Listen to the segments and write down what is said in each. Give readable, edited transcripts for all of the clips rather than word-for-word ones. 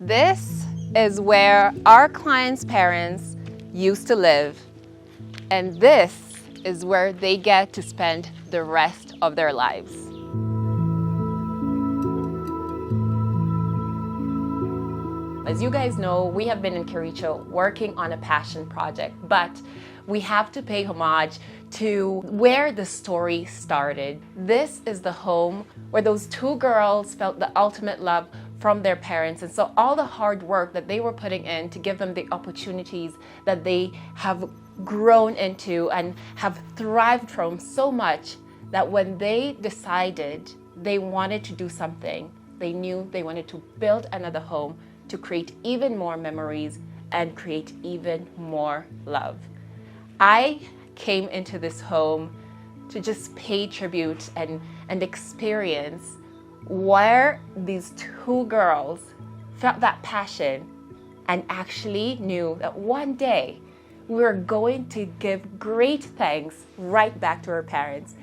This is where our clients' parents used to live, and this is where they get to spend the rest of their lives. As you guys know, we have been in Kericho working on a passion project, but we have to pay homage to where the story started. This is the home where those two girls felt the ultimate love from their parents, and so all the hard work that they were putting in to give them the opportunities that they have grown into and have thrived from so much that when they decided they wanted to do something, they knew they wanted to build another home to create even more memories and create even more love. I came into this home to just pay tribute and experience where these two girls felt that passion and actually knew that one day we were going to give great thanks right back to our parents.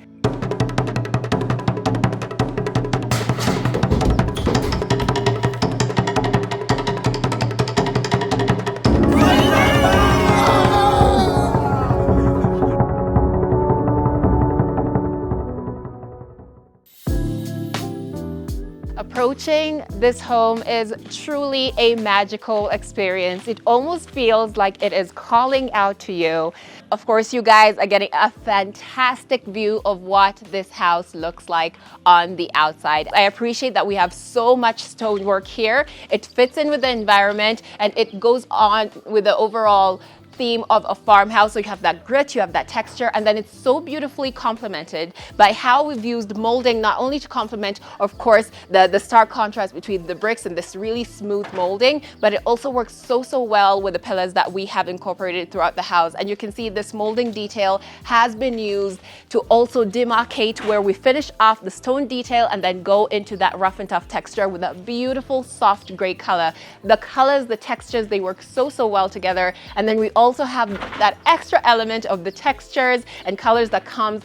Approaching this home is truly a magical experience. It almost feels like it is calling out to you. Of course, you guys are getting a fantastic view of what this house looks like on the outside. I appreciate that we have so much stonework here. It fits in with the environment and it goes on with the overall theme of a farmhouse. So you have that grit, you have that texture, and then it's so beautifully complemented by how we've used molding, not only to complement, of course, the stark contrast between the bricks and this really smooth molding, but it also works so well with the pillars that we have incorporated throughout the house. And you can see this molding detail has been used to also demarcate where we finish off the stone detail and then go into that rough and tough texture with a beautiful soft gray color. The colors, the textures, they work so well together. And then we also have that extra element of the textures and colors that comes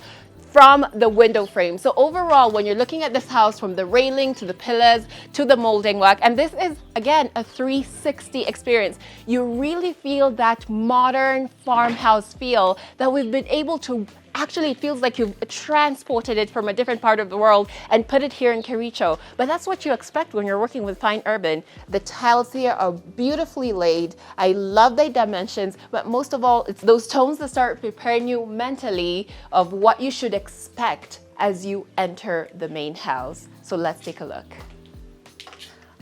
from the window frame. So overall, when you're looking at this house, from the railing to the pillars to the molding work, and this is again a 360 experience, you really feel that modern farmhouse feel that we've been able to. Actually, it feels like you've transported it from a different part of the world and put it here in Kericho. But that's what you expect when you're working with fine urban. The tiles here are beautifully laid. I love their dimensions, but most of all, it's those tones that start preparing you mentally of what you should expect as you enter the main house. So let's take a look.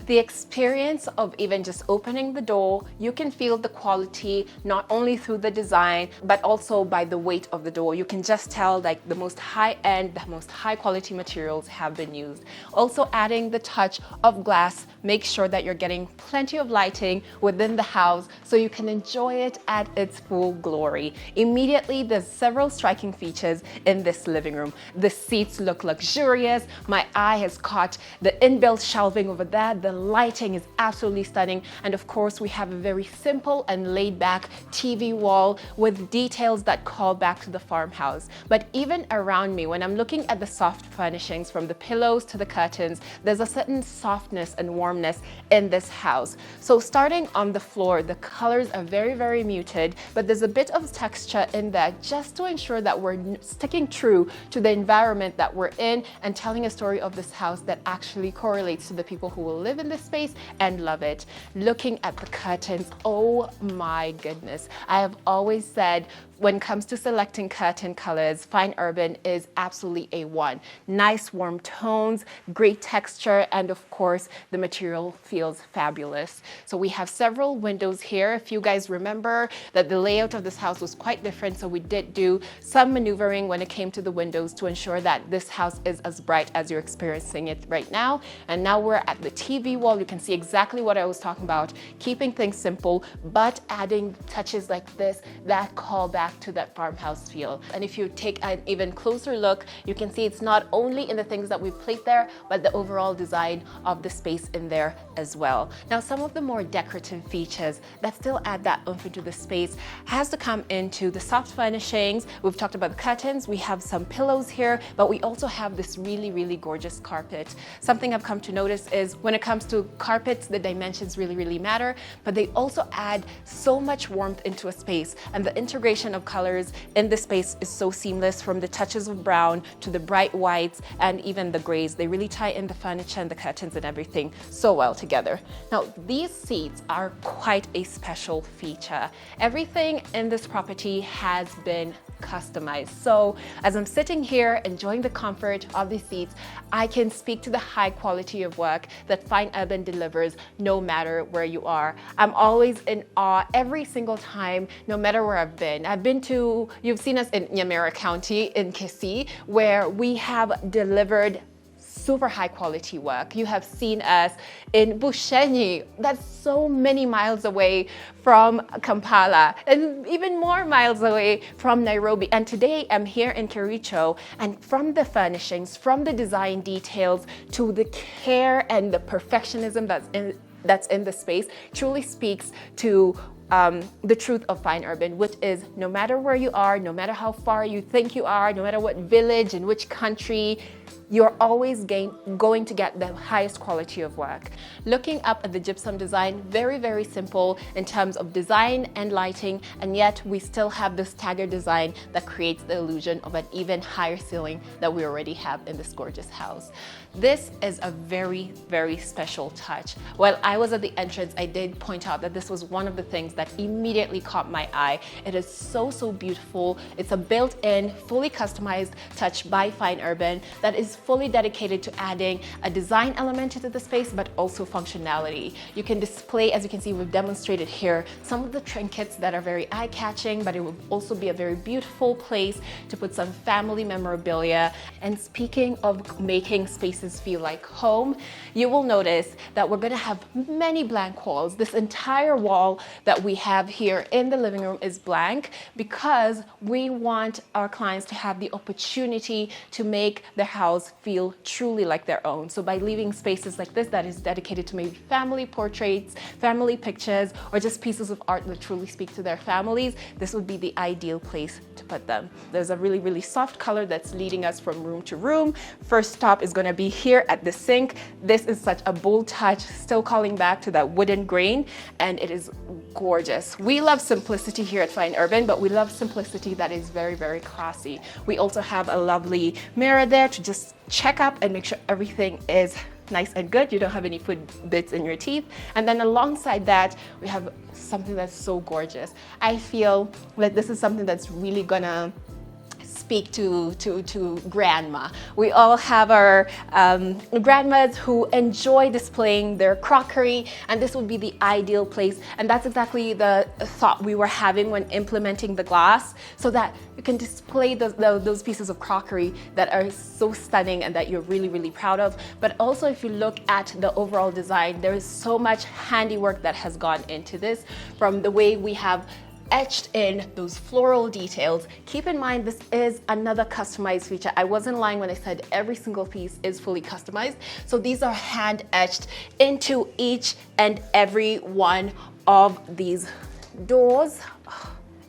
The experience of even just opening the door, you can feel the quality not only through the design, but also by the weight of the door. You can just tell like the most high-end, the most high-quality materials have been used. Also adding the touch of glass, make sure that you're getting plenty of lighting within the house so you can enjoy it at its full glory. Immediately, there's several striking features in this living room. The seats look luxurious. My eye has caught the inbuilt shelving over there. The lighting is absolutely stunning, and of course we have a very simple and laid back TV wall with details that call back to the farmhouse. But even around me, when I'm looking at the soft furnishings, from the pillows to the curtains, there's a certain softness and warmness in this house. So starting on the floor, the colors are very muted, but there's a bit of texture in there just to ensure that we're sticking true to the environment that we're in and telling a story of this house that actually correlates to the people who will live in this space and love it. Looking at the curtains, oh my goodness. I have always said when it comes to selecting curtain colors, fine urban is absolutely A1. Nice warm tones, great texture, and of course the material feels fabulous. So we have several windows here. If you guys remember that the layout of this house was quite different, so we did do some maneuvering when it came to the windows to ensure that this house is as bright as you're experiencing it right now. And now we're at the TV wall. You can see exactly what I was talking about, keeping things simple but adding touches like this that call back to that farmhouse feel. And if you take an even closer look, you can see it's not only in the things that we've placed there, but the overall design of the space in there as well. Now, some of the more decorative features that still add that oomph into the space has to come into the soft furnishings. We've talked about the curtains, we have some pillows here, but we also have this really gorgeous carpet. Something I've come to notice is when it comes to carpets, the dimensions really matter, but they also add so much warmth into a space. And the integration of colors in the space is so seamless, from the touches of brown to the bright whites and even the grays. They really tie in the furniture and the curtains and everything so well together. Now, these seats are quite a special feature. Everything in this property has been customized. So as I'm sitting here enjoying the comfort of the seats, I can speak to the high quality of work that Fine Urban delivers no matter where you are. I'm always in awe every single time, no matter where I've been. You've seen us in Nyamira County in Kisii, where we have delivered super high quality work. You have seen us in Bushenyi, that's so many miles away from Kampala, and even more miles away from Nairobi. And today I'm here in Kericho, and from the furnishings, from the design details to the care and the perfectionism that's in the space, truly speaks to the truth of Fine Urban, which is no matter where you are, no matter how far you think you are, no matter what village, in which country, you're always going to get the highest quality of work. Looking up at the gypsum design, very simple in terms of design and lighting, and yet we still have this staggered design that creates the illusion of an even higher ceiling that we already have in this gorgeous house. This is a very special touch. While I was at the entrance, I did point out that this was one of the things that immediately caught my eye. It is so beautiful. It's a built-in, fully customized touch by Fine Urban that is fully dedicated to adding a design element into the space, but also functionality. You can display, as you can see, we've demonstrated here, some of the trinkets that are very eye-catching, but it will also be a very beautiful place to put some family memorabilia. And speaking of making spaces feel like home, you will notice that we're gonna have many blank walls. This entire wall that we have here in the living room is blank because we want our clients to have the opportunity to make their house feel truly like their own. So by leaving spaces like this that is dedicated to maybe family portraits, family pictures, or just pieces of art that truly speak to their families, this would be the ideal place to put them. There's a really soft color that's leading us from room to room. First stop is going to be here at the sink. This is such a bold touch, still calling back to that wooden grain, and it is gorgeous. We love simplicity here at Fine Urban, but we love simplicity that is very classy. We also have a lovely mirror there to just check up and make sure everything is nice and good. You don't have any food bits in your teeth. And then alongside that, we have something that's so gorgeous. I feel like this is something that's really gonna speak to grandma. We all have our grandmas who enjoy displaying their crockery, and this would be the ideal place. And that's exactly the thought we were having when implementing the glass, so that you can display those pieces of crockery that are so stunning and that you're really proud of. But also, if you look at the overall design, there is so much handiwork that has gone into this, from the way we have etched in those floral details. Keep in mind, this is another customized feature. I wasn't lying when I said every single piece is fully customized. So these are hand etched into each and every one of these doors.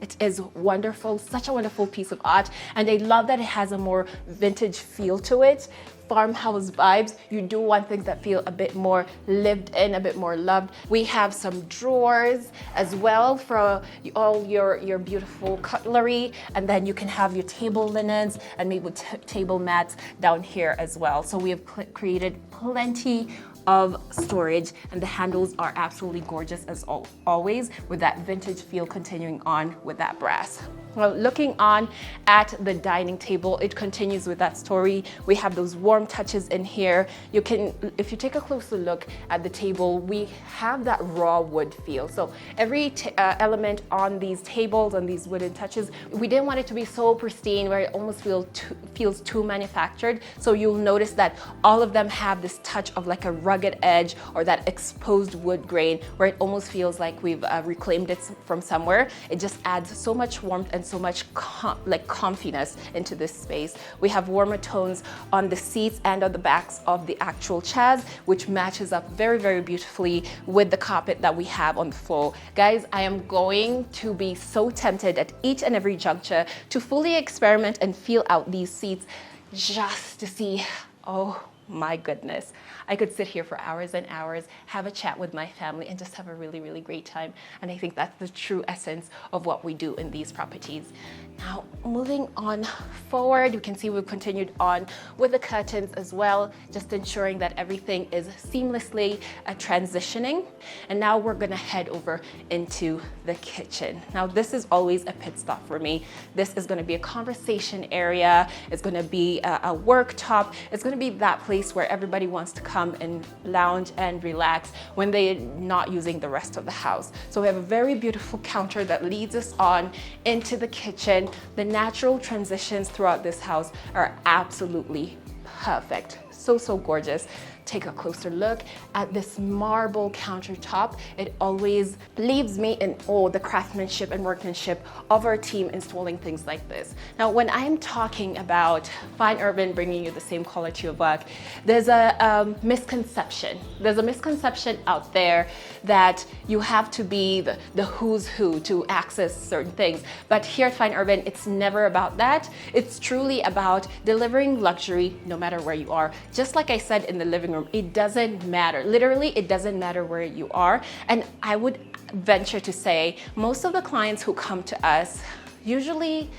It is wonderful, such a wonderful piece of art. And I love that it has a more vintage feel to it. Farmhouse vibes. You do want things that feel a bit more lived in, a bit more loved. We have some drawers as well for all your beautiful cutlery, and then you can have your table linens and maybe table mats down here as well. So we have created plenty of storage, and the handles are absolutely gorgeous as always, with that vintage feel continuing on with that brass. Well, looking on at the dining table, it continues with that story. We have those warm touches in here. You can, if you take a closer look at the table, we have that raw wood feel. So every element on these tables, on these wooden touches, we didn't want it to be so pristine where it almost feels too manufactured. So you'll notice that all of them have this touch of like a rugged edge or that exposed wood grain where it almost feels like we've reclaimed it from somewhere. It just adds so much warmth and so much comfiness into this space. We have warmer tones on the seats and on the backs of the actual chairs, which matches up very beautifully with the carpet that we have on the floor. Guys, I am going to be so tempted at each and every juncture to fully experiment and feel out these seats just to see, oh my goodness. I could sit here for hours and hours, have a chat with my family, and just have a really, really great time. And I think that's the true essence of what we do in these properties. Now, moving on forward, you can see we've continued on with the curtains as well, just ensuring that everything is seamlessly transitioning. And now we're gonna head over into the kitchen. Now, this is always a pit stop for me. This is gonna be a conversation area. It's gonna be a worktop. It's gonna be that place where everybody wants to come and lounge and relax when they're not using the rest of the house. So we have a very beautiful counter that leads us on into the kitchen. The natural transitions throughout this house are absolutely perfect. So gorgeous. Take a closer look at this marble countertop. It always leaves me in awe, the craftsmanship and workmanship of our team installing things like this. Now, when I'm talking about fine urban bringing you the same quality of work, there's a misconception. There's a misconception out there that you have to be the who's who to access certain things. But here at Fine Urban, it's never about that. It's truly about delivering luxury no matter where you are. Just like I said in the living room, it doesn't matter. Literally, it doesn't matter where you are. And I would venture to say most of the clients who come to us usually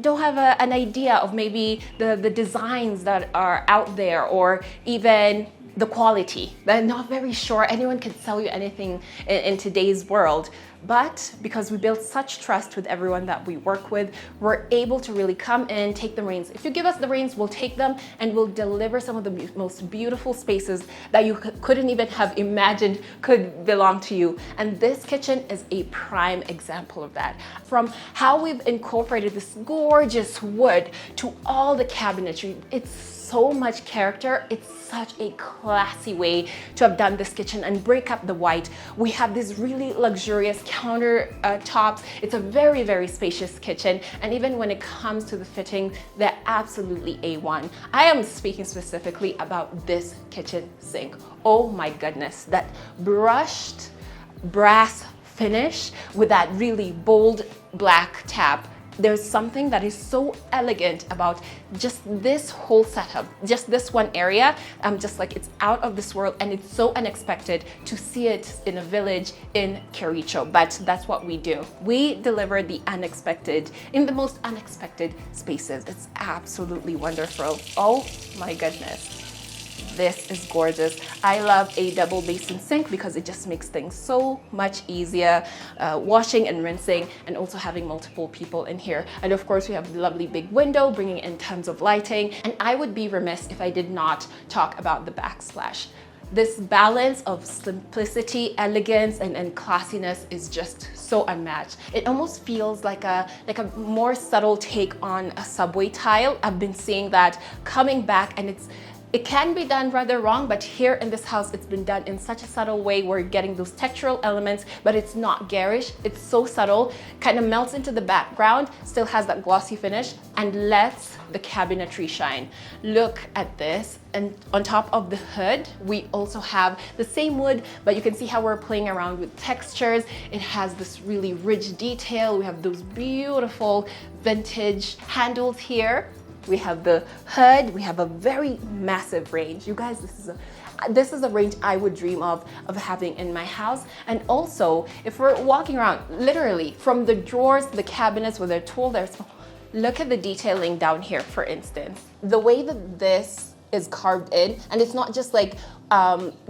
don't have an idea of maybe the designs that are out there, or even the quality. They're not very sure. Anyone can sell you anything in today's world. But because we build such trust with everyone that we work with, we're able to really come in, take the reins. If you give us the reins, we'll take them and we'll deliver some of the most beautiful spaces that you couldn't even have imagined could belong to you. And this kitchen is a prime example of that. From how we've incorporated this gorgeous wood to all the cabinetry, it's so much character. It's such a classy way to have done this kitchen and break up the white. We have these really luxurious counter tops. It's a very, very spacious kitchen. And even when it comes to the fitting, they're absolutely A1. I am speaking specifically about this kitchen sink. Oh my goodness, that brushed brass finish with that really bold black tap. There's something that is so elegant about just this whole setup, just this one area. Just like it's out of this world, and it's so unexpected to see it in a village in Kericho, but that's what we do. We deliver the unexpected in the most unexpected spaces. It's absolutely wonderful. Oh my goodness. This is gorgeous. I love a double basin sink because it just makes things so much easier, washing and rinsing, and also having multiple people in here. And of course, we have the lovely big window bringing in tons of lighting. And I would be remiss if I did not talk about the backsplash. This balance of simplicity, elegance, and classiness is just so unmatched. It almost feels like a more subtle take on a subway tile. I've been seeing that coming back, and it can be done rather wrong, but here in this house, it's been done in such a subtle way. We're getting those textural elements, but it's not garish. It's so subtle, kind of melts into the background, still has that glossy finish, and lets the cabinetry shine. Look at this. And on top of the hood, we also have the same wood, but you can see how we're playing around with textures. It has this really rich detail. We have those beautiful vintage handles here. We have the hood. We have a very massive range. You guys, this is a range I would dream of having in my house. And also, if we're walking around, literally from the drawers, the cabinets with their tool, look at the detailing down here, for instance. The way that this is carved in, and it's not just like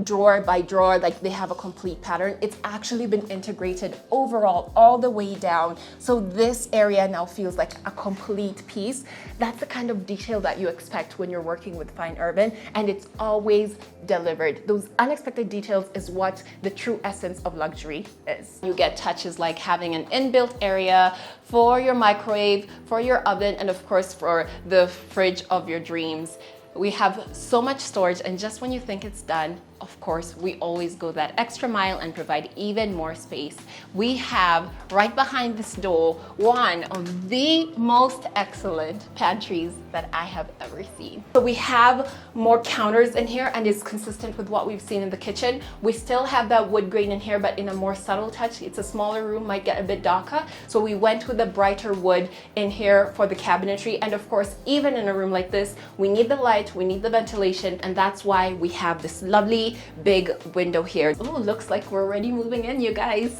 drawer by drawer, like they have a complete pattern. It's actually been integrated overall all the way down. So this area now feels like a complete piece. That's the kind of detail that you expect when you're working with Fine Urban, and it's always delivered. Those unexpected details is what the true essence of luxury is. You get touches like having an inbuilt area for your microwave, for your oven, and of course for the fridge of your dreams. We have so much storage, and just when you think it's done, of course, we always go that extra mile and provide even more space. We have right behind this door one of the most excellent pantries that I have ever seen. So we have more counters in here, and it's consistent with what we've seen in the kitchen. We still have that wood grain in here, but in a more subtle touch. It's a smaller room, might get a bit darker. So we went with a brighter wood in here for the cabinetry. And of course, even in a room like this, we need the light, we need the ventilation, and that's why we have this lovely big window here. Oh, looks like we're already moving in, you guys.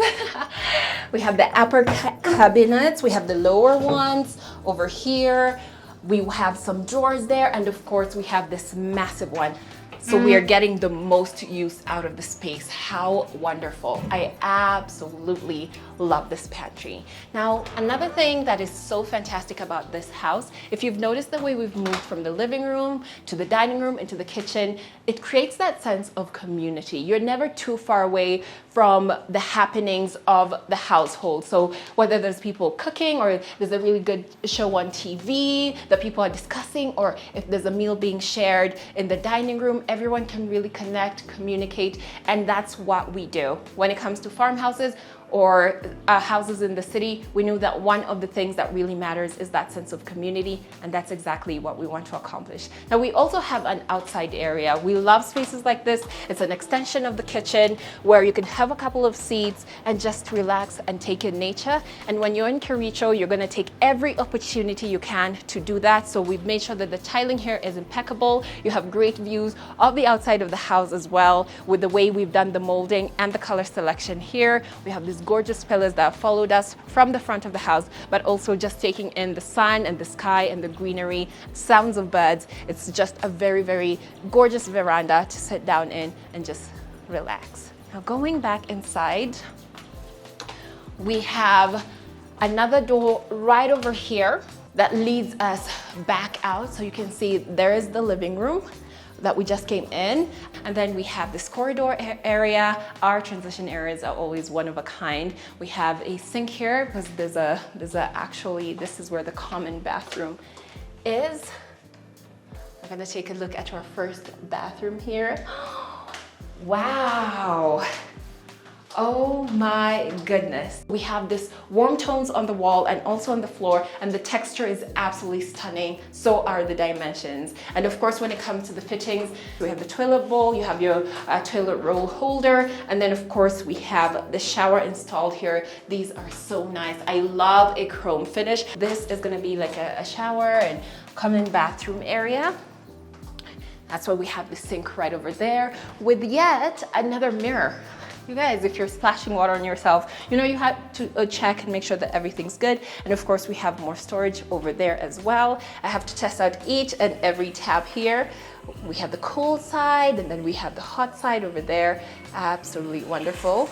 We have the upper cabinets, we have the lower ones over here. We have some drawers there, and of course we have this massive one. So we are getting the most use out of the space. How wonderful. I absolutely love this pantry. Now, another thing that is so fantastic about this house, if you've noticed the way we've moved from the living room to the dining room into the kitchen, it creates that sense of community. You're never too far away from the happenings of the household. So whether there's people cooking, or there's a really good show on TV that people are discussing, or if there's a meal being shared in the dining room, everyone can really connect, communicate, and that's what we do. When it comes to farmhouses or houses in the city, we know that one of the things that really matters is that sense of community, and that's exactly what we want to accomplish. Now, we also have an outside area. We love spaces like this. It's an extension of the kitchen where you can have a couple of seats and just relax and take in nature. And when you're in Caricho, you're gonna take every opportunity you can to do that. So we've made sure that the tiling here is impeccable. You have great views of the outside of the house as well, with the way we've done the molding and the color selection here. We have these gorgeous pillars that have followed us from the front of the house, but also just taking in the sun and the sky and the greenery, sounds of birds. It's just a very, very gorgeous veranda to sit down in and just relax. Now, going back inside, we have another door right over here that leads us back out. So you can see there is the living room that we just came in, and then we have this corridor area. Our transition areas are always one of a kind. We have a sink here because actually, this is where the common bathroom is. I'm gonna take a look at our first bathroom here. Wow. Oh my goodness. We have this warm tones on the wall and also on the floor, and the texture is absolutely stunning. So are the dimensions. And of course, when it comes to the fittings, we have the toilet bowl, you have your toilet roll holder, and then of course we have the shower installed here. These are so nice. I love a chrome finish. This is gonna be like a shower and common bathroom area. That's why we have the sink right over there with yet another mirror. You guys, if you're splashing water on yourself, you know you have to check and make sure that everything's good. And of course, we have more storage over there as well. I have to test out each and every tab here. We have the cold side, and then we have the hot side over there. Absolutely wonderful.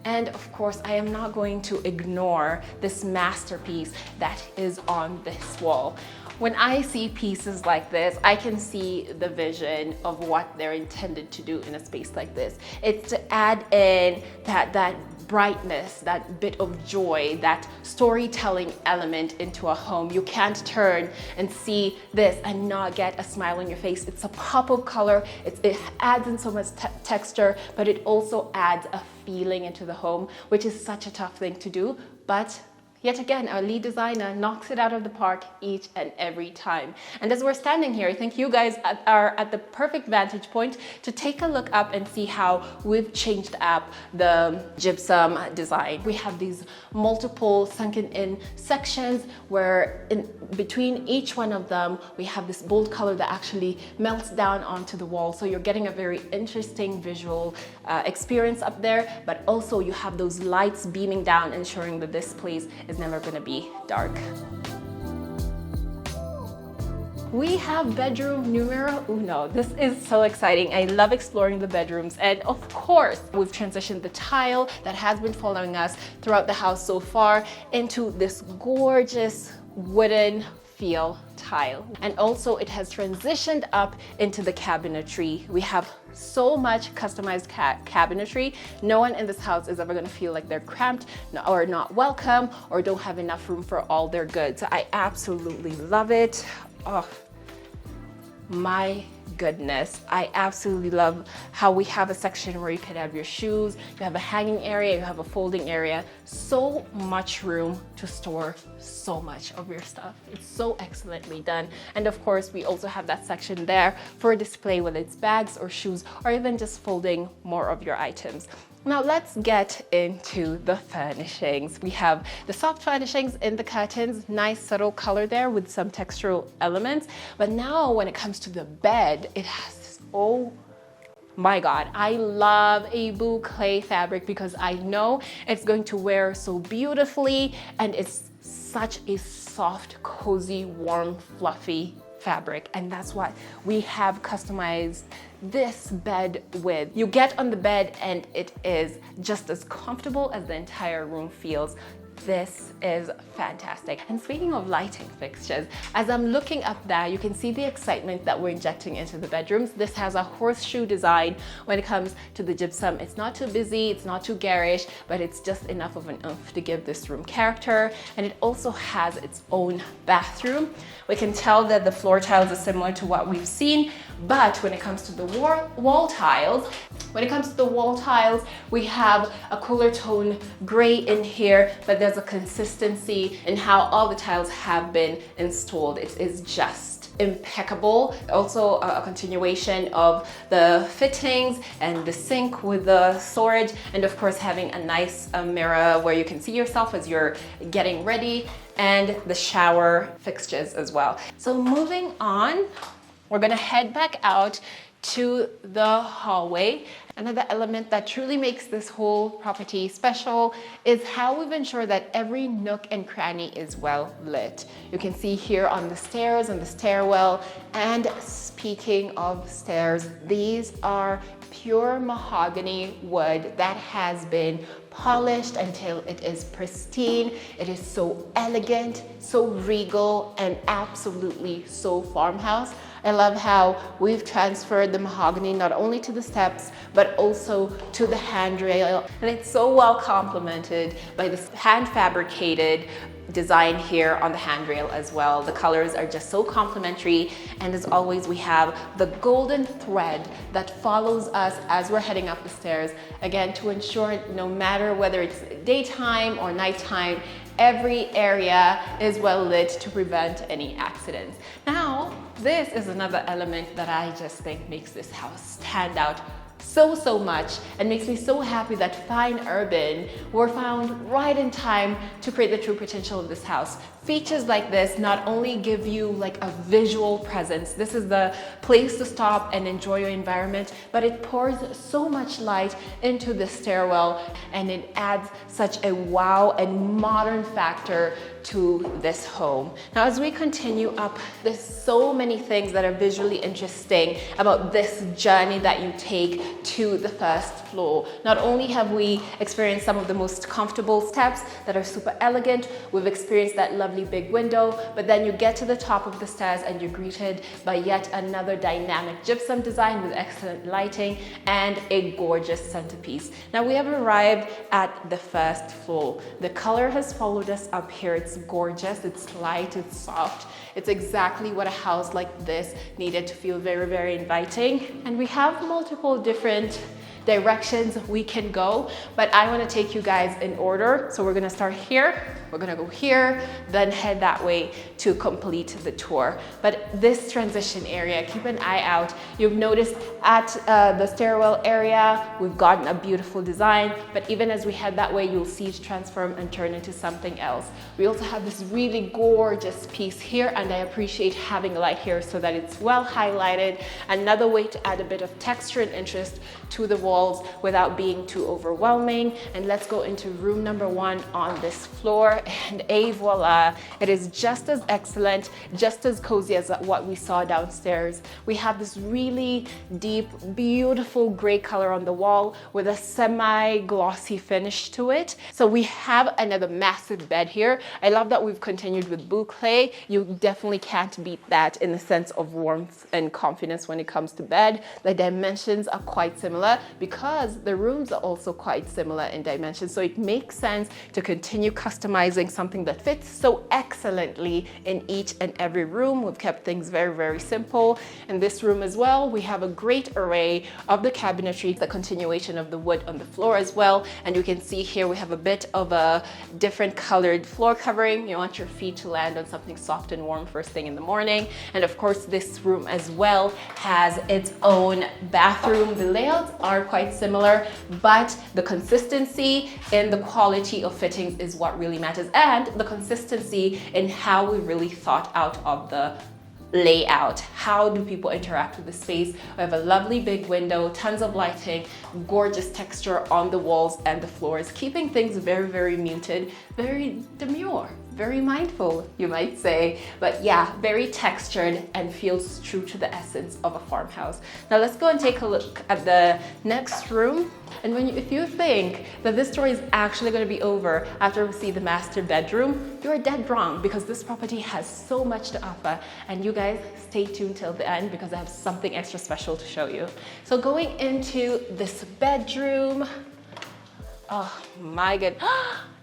And of course, I am not going to ignore this masterpiece that is on this wall. When I see pieces like this, I can see the vision of what they're intended to do in a space like this. It's to add in that brightness, that bit of joy, that storytelling element into a home. You can't turn and see this and not get a smile on your face. It's a pop of color. It adds in so much texture, but it also adds a feeling into the home, which is such a tough thing to do. But yet again, our lead designer knocks it out of the park each and every time. And as we're standing here, I think you guys are at the perfect vantage point to take a look up and see how we've changed up the gypsum design. We have these multiple sunken in sections where in between each one of them, we have this bold color that actually melts down onto the wall. So you're getting a very interesting visual experience up there, but also you have those lights beaming down, ensuring that this place is never going to be dark. We have bedroom numero uno. This is so exciting. I love exploring the bedrooms. And of course, we've transitioned the tile that has been following us throughout the house so far into this gorgeous wooden feel tile. And also it has transitioned up into the cabinetry. We have so much customized cabinetry. No one in this house is ever gonna feel like they're cramped or not welcome or don't have enough room for all their goods. I absolutely love it. Oh my goodness. I absolutely love how we have a section where you can have your shoes, you have a hanging area, you have a folding area. So much room to store so much of your stuff. It's so excellently done. And of course, we also have that section there for display, whether it's bags or shoes, or even just folding more of your items. Now let's get into the furnishings. We have the soft furnishings in the curtains, nice subtle color there with some textural elements. But now when it comes to the bed, it has this, oh my God, I love a boucle fabric because I know it's going to wear so beautifully, and it's such a soft, cozy, warm, fluffy fabric, and that's what we have customized this bed with. You get on the bed and it is just as comfortable as the entire room feels. This is fantastic. And speaking of lighting fixtures, as I'm looking up there, you can see the excitement that we're injecting into the bedrooms. This has a horseshoe design when it comes to the gypsum. It's not too busy, it's not too garish, but it's just enough of an oomph to give this room character. And it also has its own bathroom. We can tell that the floor tiles are similar to what we've seen, but when it comes to the wall tiles, we have a cooler tone gray in here, but there's a consistency in how all the tiles have been installed. It is just impeccable. Also a continuation of the fittings and the sink with the storage, and of course having a nice mirror where you can see yourself as you're getting ready, and the shower fixtures as well. So moving on, we're gonna head back out to the hallway. Another element that truly makes this whole property special is how we've ensured that every nook and cranny is well lit. You can see here on the stairs and the stairwell. And speaking of stairs, these are pure mahogany wood that has been polished until it is pristine. It is so elegant, so regal, and absolutely so farmhouse. I love how we've transferred the mahogany not only to the steps, but also to the handrail. And it's so well complemented by this hand fabricated design here on the handrail as well. The colors are just so complementary. And as always, we have the golden thread that follows us as we're heading up the stairs. Again, to ensure no matter whether it's daytime or nighttime, every area is well lit to prevent any accidents. Now, this is another element that I just think makes this house stand out so much, and makes me so happy that Fine Urban were found right in time to create the true potential of this house. Features like this not only give you like a visual presence, this is the place to stop and enjoy your environment, but it pours so much light into the stairwell, and it adds such a wow and modern factor to this home. Now, as we continue up, there's so many things that are visually interesting about this journey that you take to the first floor. Not only have we experienced some of the most comfortable steps that are super elegant, we've experienced that lovely big window, but then you get to the top of the stairs and you're greeted by yet another dynamic gypsum design with excellent lighting and a gorgeous centerpiece. Now, we have arrived at the first floor. The color has followed us up here. It's gorgeous, it's light, it's soft. It's exactly what a house like this needed to feel very inviting. And we have multiple different directions we can go, but I want to take you guys in order. So we're going to start here, we're going to go here, then head that way to complete the tour. But this transition area, keep an eye out. You've noticed at the stairwell area, we've gotten a beautiful design, but even as we head that way, you'll see it transform and turn into something else. We also have this really gorgeous piece here, and I appreciate having a light here so that it's well highlighted. Another way to add a bit of texture and interest to the walls without being too overwhelming. And let's go into room number 1 on this floor, and voila, it is just as excellent, just as cozy as what we saw downstairs. We have this really deep, beautiful gray color on the wall with a semi-glossy finish to it. So we have another massive bed here. I love that we've continued with boucle. You definitely can't beat that in the sense of warmth and confidence when it comes to bed. The dimensions are quite similar. because the rooms are also quite similar in dimension. So it makes sense to continue customizing something that fits so excellently in each and every room. We've kept things very, very simple. In this room as well, we have a great array of the cabinetry, the continuation of the wood on the floor as well. And you can see here we have a bit of a different colored floor covering. You want your feet to land on something soft and warm first thing in the morning. And of course, this room as well has its own bathroom. The layouts are quite similar, but the consistency in the quality of fittings is what really matters, and the consistency in how we really thought out of the layout. How do people interact with the space? We have a lovely big window, tons of lighting, gorgeous texture on the walls and the floors, keeping things very, very muted, very demure, very mindful, you might say. But yeah, very textured and feels true to the essence of a farmhouse. Now let's go and take a look at the next room. And if you think that this story is actually going to be over after we see the master bedroom, you're dead wrong, because this property has so much to offer. And you guys stay tuned till the end, because I have something extra special to show you. So going into this bedroom, oh my god.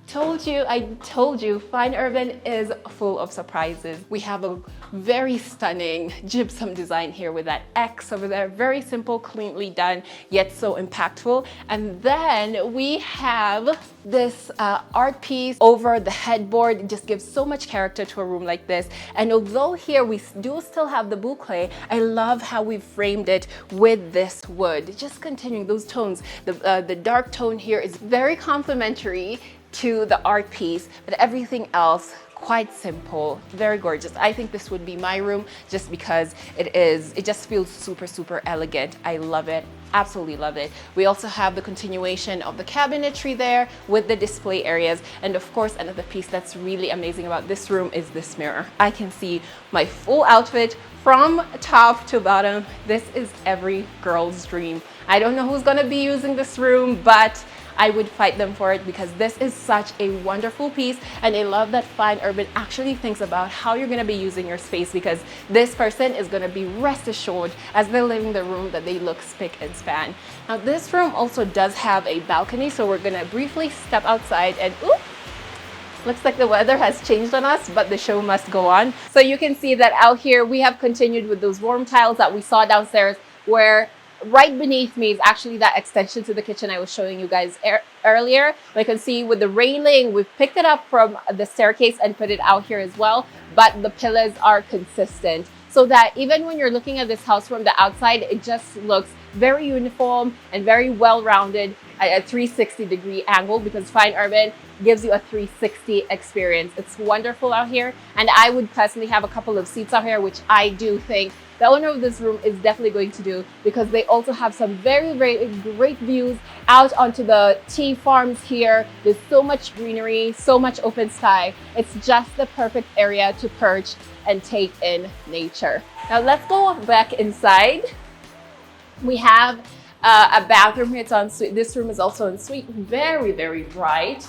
I told you, Fine Urban is full of surprises. We have a very stunning gypsum design here with that X over there. Very simple, cleanly done, yet so impactful. And then we have this art piece over the headboard. It just gives so much character to a room like this. And although here we do still have the boucle, I love how we framed it with this wood. Just continuing those tones. The dark tone here is very complementary to the art piece, but everything else quite simple, very gorgeous. I think this would be my room just because it just feels super, super elegant. I love it, absolutely love it. We also have the continuation of the cabinetry there with the display areas. And of course, another piece that's really amazing about this room is this mirror. I can see my full outfit from top to bottom. This is every girl's dream. I don't know who's gonna be using this room, but I would fight them for it, because this is such a wonderful piece. And I love that Fine Urban actually thinks about how you're going to be using your space, because this person is going to be rest assured as they're living the room that they look spick and span. Now this room also does have a balcony, so we're going to briefly step outside and ooh, looks like the weather has changed on us, but the show must go on. So you can see that out here we have continued with those warm tiles that we saw downstairs, where right beneath me is actually that extension to the kitchen I was showing you guys earlier. But you can see with the railing, we've picked it up from the staircase and put it out here as well. But the pillars are consistent, so that even when you're looking at this house from the outside, it just looks very uniform and very well-rounded at a 360-degree angle, because Fine Urban gives you a 360 experience. It's wonderful out here. And I would personally have a couple of seats out here, which I do think the owner of this room is definitely going to do, because they also have some very, very great views out onto the tea farms here. There's so much greenery, so much open sky. It's just the perfect area to perch and take in nature. Now let's go back inside. We have a bathroom here. It's en suite. This room is also en suite. Very, very bright.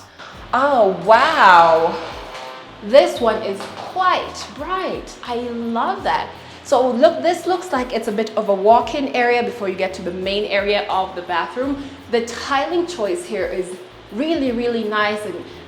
Oh, wow. This one is quite bright. I love that. So look, this looks like it's a bit of a walk-in area before you get to the main area of the bathroom. The tiling choice here is really, really nice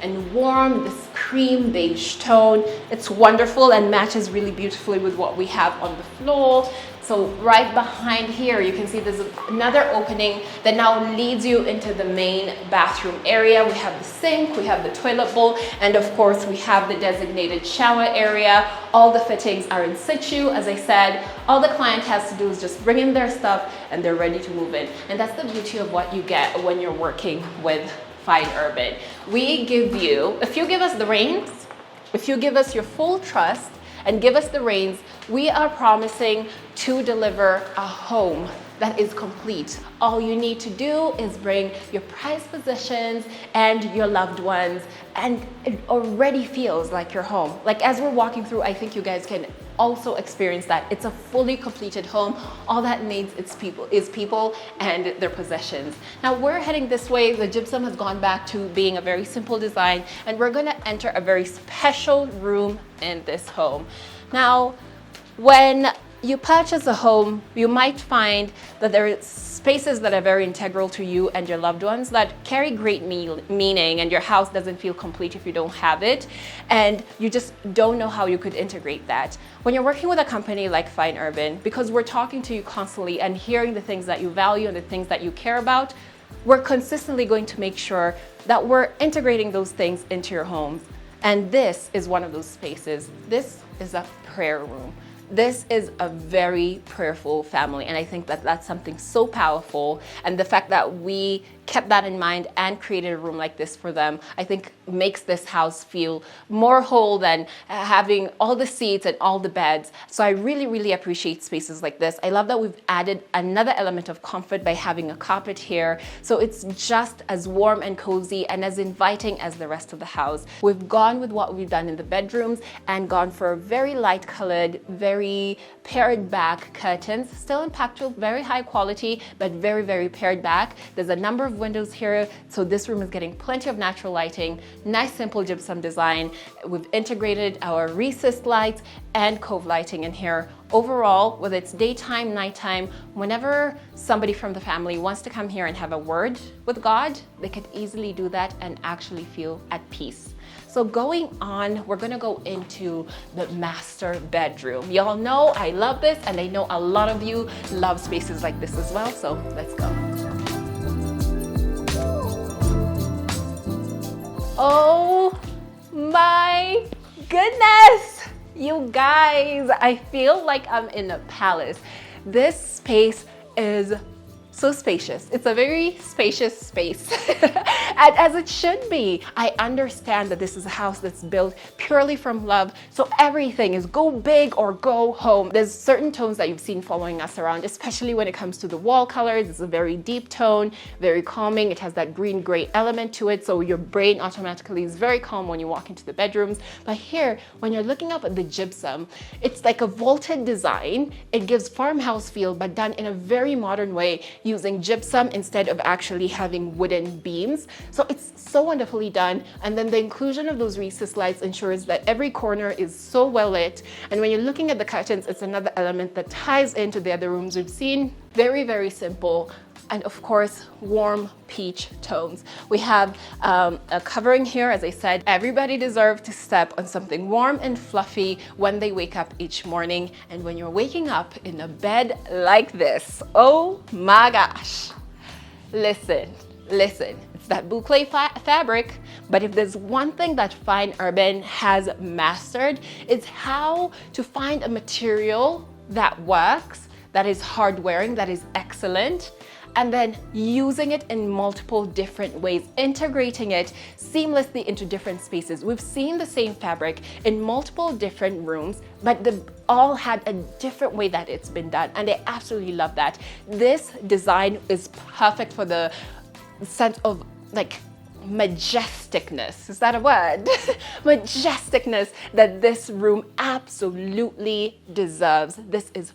and warm, this cream beige tone. It's wonderful and matches really beautifully with what we have on the floor. So right behind here, you can see there's another opening that now leads you into the main bathroom area. We have the sink, we have the toilet bowl, and of course we have the designated shower area. All the fittings are in situ. As I said, all the client has to do is just bring in their stuff and they're ready to move in. And that's the beauty of what you get when you're working with Fine Urban. We give you, if you give us the reins, if you give us your full trust and give us the reins, we are promising to deliver a home that is complete. All you need to do is bring your prized possessions and your loved ones, and it already feels like your home. Like as we're walking through, I think you guys can also experience that. It's a fully completed home. All that needs is people and their possessions. Now we're heading this way. The gypsum has gone back to being a very simple design, and we're gonna enter a very special room in this home. Now, when you purchase a home, you might find that there are spaces that are very integral to you and your loved ones that carry great meaning, and your house doesn't feel complete if you don't have it, and you just don't know how you could integrate that. When you're working with a company like Fine Urban, because we're talking to you constantly and hearing the things that you value and the things that you care about, we're consistently going to make sure that we're integrating those things into your homes. And this is one of those spaces. This is a prayer room. This is a very prayerful family, and I think that that's something so powerful. And the fact that we kept that in mind and created a room like this for them, I think makes this house feel more whole than having all the seats and all the beds. So I really, really appreciate spaces like this. I love that we've added another element of comfort by having a carpet here. So it's just as warm and cozy and as inviting as the rest of the house. We've gone with what we've done in the bedrooms and gone for very light colored, very pared back curtains, still impactful, very high quality, but very, very pared back. There's a number of windows here, so this room is getting plenty of natural lighting, nice simple gypsum design. We've integrated our recessed lights and cove lighting in here. Overall, whether it's daytime, nighttime, whenever somebody from the family wants to come here and have a word with God, they could easily do that and actually feel at peace. So going on, we're gonna go into the master bedroom. Y'all know I love this, and I know a lot of you love spaces like this as well, so let's go. Oh my goodness, you guys, I feel like I'm in a palace. This space is so spacious. It's a very spacious space, and as it should be. I understand that this is a house that's built purely from love, so everything is go big or go home. There's certain tones that you've seen following us around, especially when it comes to the wall colors. It's a very deep tone, very calming. It has that green-gray element to it, so your brain automatically is very calm when you walk into the bedrooms. But here, when you're looking up at the gypsum, it's like a vaulted design. It gives farmhouse feel, but done in a very modern way, using gypsum instead of actually having wooden beams. So it's so wonderfully done. And then the inclusion of those recessed lights ensures that every corner is so well lit. And when you're looking at the curtains, it's another element that ties into the other rooms we've seen. Very, very simple. And of course, warm peach tones. We have a covering here. As I said, everybody deserves to step on something warm and fluffy when they wake up each morning. And when you're waking up in a bed like this, oh my gosh. Listen, it's that boucle fabric, but if there's one thing that Fine Urban has mastered, it's how to find a material that works, that is hard wearing, that is excellent, and then using it in multiple different ways, integrating it seamlessly into different spaces. We've seen the same fabric in multiple different rooms, but they all had a different way that it's been done, and I absolutely love that. This design is perfect for the sense of like majesticness. Is that a word? Majesticness that this room absolutely deserves. This is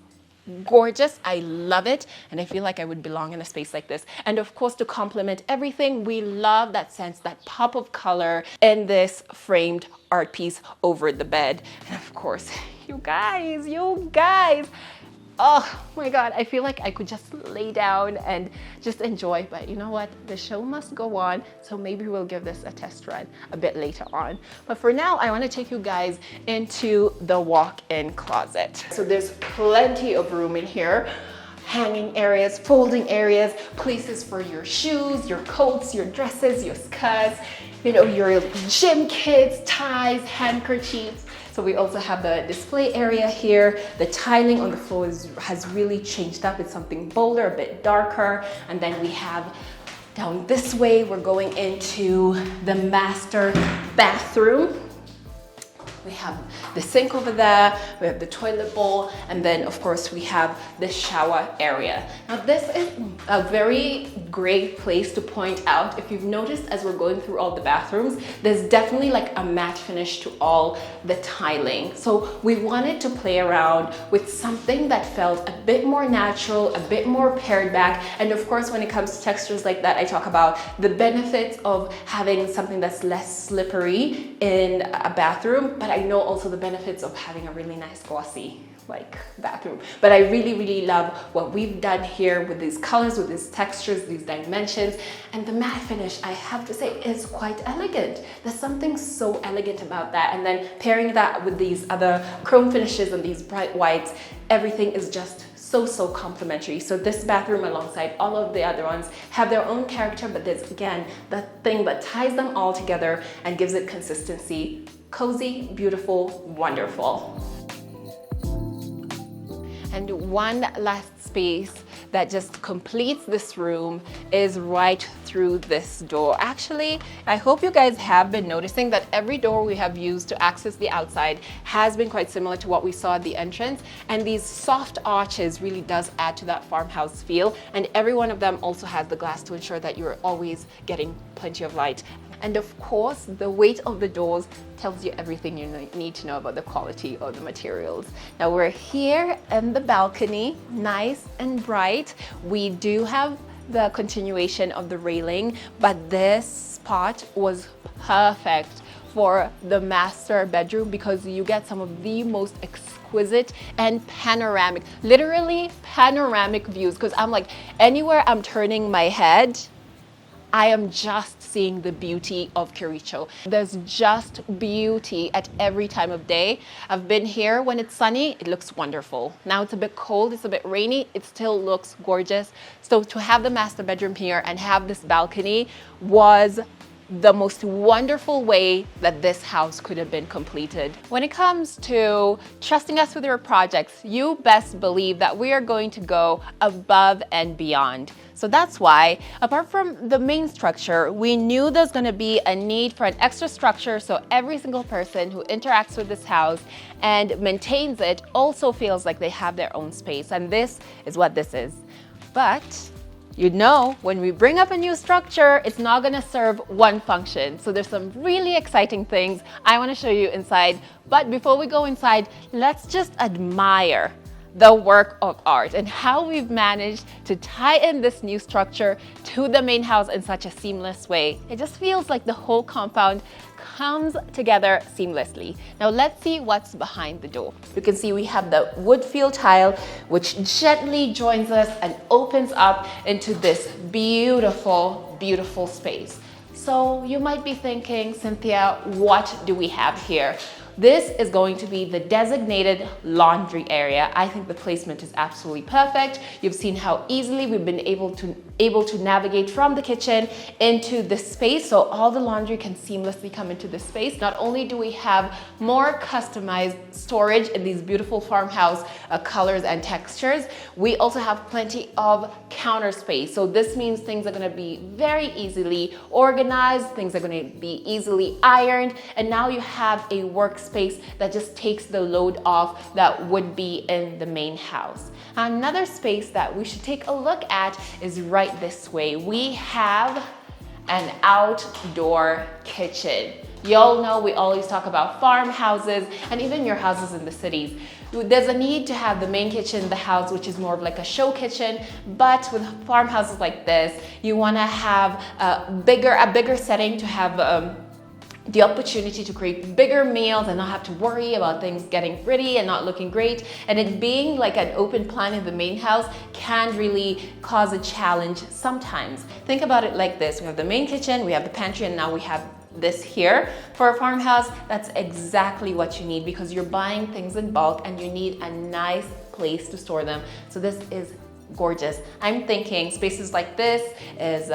gorgeous. I love it, and I feel like I would belong in a space like this. And of course, to complement everything, we love that sense, that pop of color in this framed art piece over the bed. And of course, you guys, oh my God, I feel like I could just lay down and just enjoy, but you know what? The show must go on, so maybe we'll give this a test run a bit later on. But for now, I want to take you guys into the walk-in closet. So there's plenty of room in here. Hanging areas, folding areas, places for your shoes, your coats, your dresses, your skirts, you know, your gym kits, ties, handkerchiefs. So we also have the display area here. The tiling on the floor has really changed up. It's something bolder, a bit darker. And then we have down this way, we're going into the master bathroom. We have the sink over there, we have the toilet bowl, and then of course we have the shower area. Now this is a very great place to point out. If you've noticed, as we're going through all the bathrooms, there's definitely like a matte finish to all the tiling. So we wanted to play around with something that felt a bit more natural, a bit more pared back. And of course, when it comes to textures like that, I talk about the benefits of having something that's less slippery in a bathroom, but I know also the benefits of having a really nice glossy like bathroom. But I really love what we've done here with these colors, with these textures, these dimensions, and the matte finish, I have to say, is quite elegant. There's something so elegant about that. And then pairing that with these other chrome finishes and these bright whites, everything is just so complimentary. So this bathroom, alongside all of the other ones, have their own character, but there's again that thing that ties them all together and gives it consistency. Cozy, beautiful, wonderful. And one last space that just completes this room is right through this door. Actually, I hope you guys have been noticing that every door we have used to access the outside has been quite similar to what we saw at the entrance. And these soft arches really does add to that farmhouse feel. And every one of them also has the glass to ensure that you're always getting plenty of light. And of course, the weight of the doors tells you everything you need to know about the quality of the materials. Now we're here in the balcony, nice and bright. We do have the continuation of the railing, but this spot was perfect for the master bedroom because you get some of the most exquisite and panoramic, literally panoramic views. Because I'm like, anywhere I'm turning my head, I am just seeing the beauty of Curated. There's just beauty at every time of day. I've been here when it's sunny, it looks wonderful. Now it's a bit cold, it's a bit rainy, it still looks gorgeous. So to have the master bedroom here and have this balcony was the most wonderful way that this house could have been completed. When it comes to trusting us with your projects, you best believe that we are going to go above and beyond. So that's why, apart from the main structure, we knew there's going to be a need for an extra structure so every single person who interacts with this house and maintains it also feels like they have their own space. And this is what this is. But you know, when we bring up a new structure, it's not gonna serve one function. So there's some really exciting things I wanna show you inside. But before we go inside, let's just admire the work of art and how we've managed to tie in this new structure to the main house in such a seamless way. It just feels like the whole compound comes together seamlessly. Now let's see what's behind the door. You can see we have the wood fill tile, which gently joins us and opens up into this beautiful, beautiful space. So you might be thinking, Cynthia, what do we have here? This is going to be the designated laundry area. I think the placement is absolutely perfect. You've seen how easily we've been able to navigate from the kitchen into this space, so all the laundry can seamlessly come into this space. Not only do we have more customized storage in these beautiful farmhouse colors and textures, we also have plenty of counter space. So this means things are going to be very easily organized, things are going to be easily ironed, and now you have a workspace that just takes the load off that would be in the main house. Another space that we should take a look at is right this way. We have an outdoor kitchen. Y'all know we always talk about farmhouses and even your houses in the cities. There's a need to have the main kitchen in the house, which is more of like a show kitchen, but with farmhouses like this, you want to have a bigger setting to have the opportunity to create bigger meals and not have to worry about things getting pretty and not looking great. And it being like an open plan in the main house can really cause a challenge sometimes. Think about it like this. We have the main kitchen, we have the pantry, and now we have this here. For a farmhouse, that's exactly what you need because you're buying things in bulk and you need a nice place to store them. So this is gorgeous. I'm thinking spaces like this is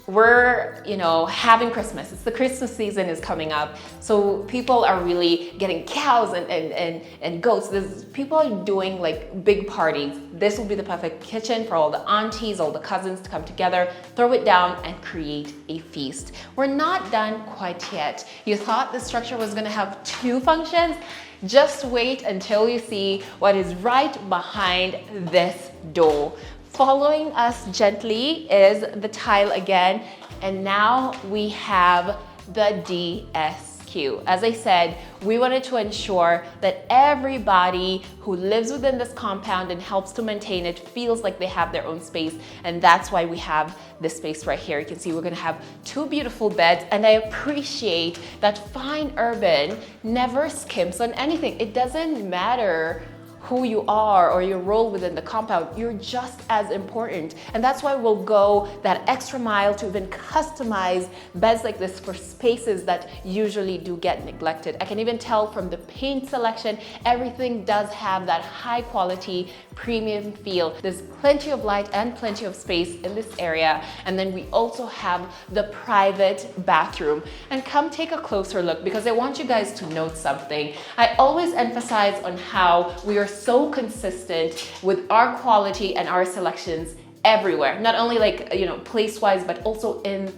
we're, having Christmas. It's the Christmas season is coming up. So people are really getting cows and goats. People are doing like big parties. This will be the perfect kitchen for all the aunties, all the cousins to come together, throw it down and create a feast. We're not done quite yet. You thought the structure was gonna have two functions? Just wait until you see what is right behind this door. Following us gently is the tile again, and now we have the DSQ. As I said, we wanted to ensure that everybody who lives within this compound and helps to maintain it feels like they have their own space, and that's why we have this space right here. You can see we're gonna have two beautiful beds, and I appreciate that Fine Urban never skimps on anything. It doesn't matter who you are or your role within the compound, you're just as important. And that's why we'll go that extra mile to even customize beds like this for spaces that usually do get neglected. I can even tell from the paint selection, everything does have that high quality premium feel. There's plenty of light and plenty of space in this area. And then we also have the private bathroom. And come take a closer look, because I want you guys to note something. I always emphasize on how we are so consistent with our quality and our selections everywhere. Not only like, you know, place-wise, but also in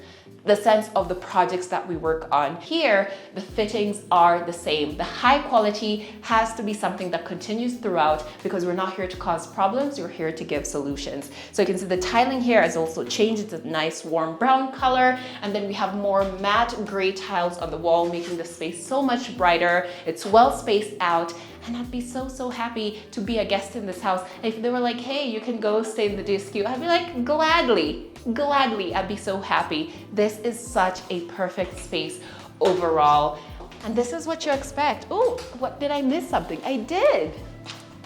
the sense of the projects that we work on. Here, the fittings are the same. The high quality has to be something that continues throughout, because we're not here to cause problems, we're here to give solutions. So you can see the tiling here has also changed. It's a nice warm brown color. And then we have more matte gray tiles on the wall, making the space so much brighter. It's well spaced out. And I'd be so happy to be a guest in this house. If they were like, hey, you can go stay in the DSQ, I'd be like, gladly, I'd be so happy. This is such a perfect space overall. And this is what you expect. Oh, what did I miss something? I did.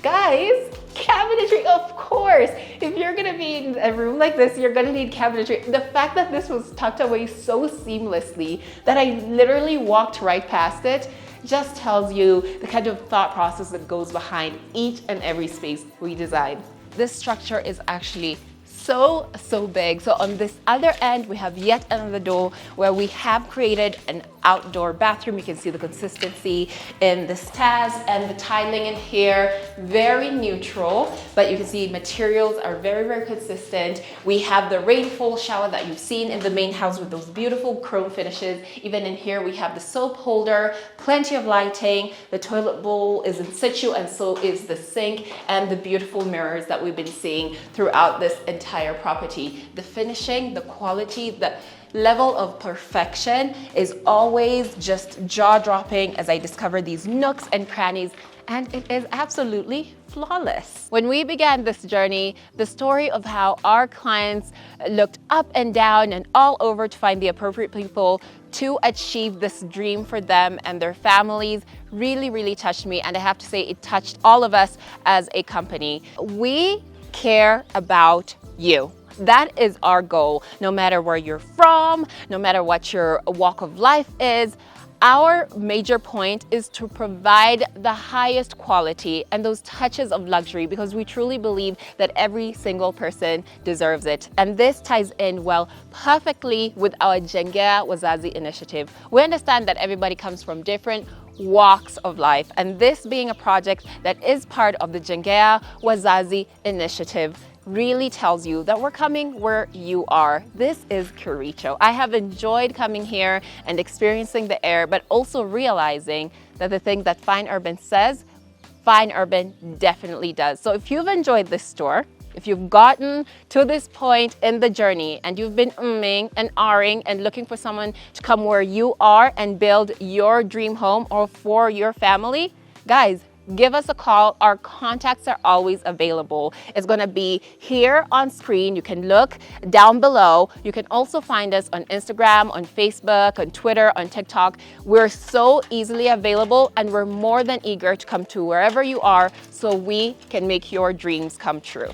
Guys, cabinetry, of course. If you're gonna be in a room like this, you're gonna need cabinetry. The fact that this was tucked away so seamlessly that I literally walked right past it just tells you the kind of thought process that goes behind each and every space we design. This structure is actually so big. So on this other end, we have yet another door where we have created an outdoor bathroom. You can see the consistency in the stairs and the tiling in here, very neutral, but you can see materials are very consistent. We have the rainfall shower that you've seen in the main house with those beautiful chrome finishes. Even in here, we have the soap holder, plenty of lighting. The toilet bowl is in situ, and so is the sink, and the beautiful mirrors that we've been seeing throughout this entire property. The finishing, the quality, the level of perfection is always just jaw-dropping as I discover these nooks and crannies, and it is absolutely flawless. When we began this journey, the story of how our clients looked up and down and all over to find the appropriate people to achieve this dream for them and their families really touched me, and I have to say it touched all of us as a company. We care about you. That is our goal. No matter where you're from, no matter what your walk of life is, our major point is to provide the highest quality and those touches of luxury, because we truly believe that every single person deserves it. And this ties in well perfectly with our Jengea Wazazi initiative. We understand that everybody comes from different walks of life, and this being a project that is part of the Jengea Wazazi initiative really tells you that we're coming where you are. This is Curated. I have enjoyed coming here and experiencing the air, but also realizing that the thing that Fine Urban says, Fine Urban definitely does. So if you've enjoyed this tour, if you've gotten to this point in the journey and you've been umming and ahhing and looking for someone to come where you are and build your dream home or for your family, guys, give us a call. Our contacts are always available. It's going to be here on screen. You can look down below. You can also find us on Instagram, on Facebook, on Twitter, on TikTok. We're so easily available, and we're more than eager to come to wherever you are so we can make your dreams come true.